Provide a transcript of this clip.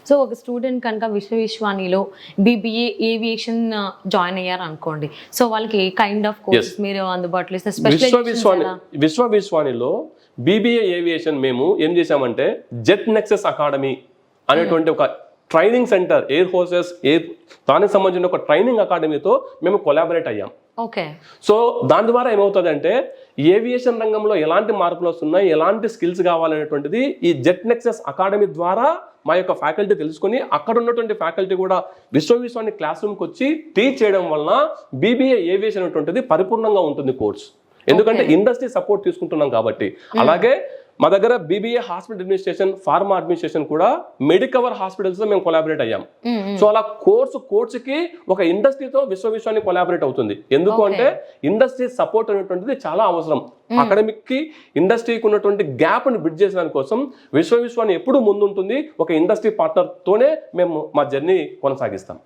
So ఒక student కనుక విశ్వవిశ్వానిలో BBA aviation join అయ్యారు అనుకోండి, సో వాళ్ళకి ఏ కైండ్ ఆఫ్ కోర్స్ మీరు అందుబాటులో ఇస్తే? విశ్వవిశ్వానిలో BBA ఏవియేషన్ మేము ఏం చేశామంటే జెట్ నెక్సస్ అకాడమీ అనేటువంటి ఒక ట్రైనింగ్ సెంటర్, ఎయిర్ ఫోర్సెస్ దానికి సంబంధించిన ఒక ట్రైనింగ్ అకాడమీతో మేము కొలాబరేట్ అయ్యాం. ఓకే. సో దాని ద్వారా ఏమవుతుందంటే ఏవియేషన్ రంగంలో ఎలాంటి మార్పులు వస్తున్నాయి, ఎలాంటి స్కిల్స్ కావాలనేటువంటిది ఈ జెట్ నెక్సస్ అకాడమీ ద్వారా మా యొక్క ఫ్యాకల్టీ తెలుసుకుని అక్కడ ఉన్నటువంటి ఫ్యాకల్టీ కూడా విశ్వవిశ్వాని క్లాస్ రూమ్కి వచ్చి టీచ్ చేయడం వలన BBA ఏవియేషన్ అనేటువంటిది పరిపూర్ణంగా ఉంటుంది కోర్స్. ఎందుకంటే ఇండస్ట్రీ సపోర్ట్ తీసుకుంటున్నాం కాబట్టి. అలాగే మా దగ్గర BBA hospital administration, pharma administration కూడా మెడికవర్ హాస్పిటల్స్ తో మేము కొలాబరేట్ అయ్యాం. సో అలా కోర్సుకి ఒక ఇండస్ట్రీతో విశ్వవిశ్వాన్ని కొలాబరేట్ అవుతుంది. ఎందుకు అంటే ఇండస్ట్రీ సపోర్ట్ అనేటువంటిది చాలా అవసరం. అకాడమిక్ కి ఇండస్ట్రీకి ఉన్నటువంటి గ్యాప్ ని బ్రిడ్జ్ చేసడానికి కోసం విశ్వవిశ్వాన్ని ఎప్పుడు ముందుంటుంది. ఒక ఇండస్ట్రీ పార్ట్నర్ తోనే మేము మా జర్నీ కొనసాగిస్తాం.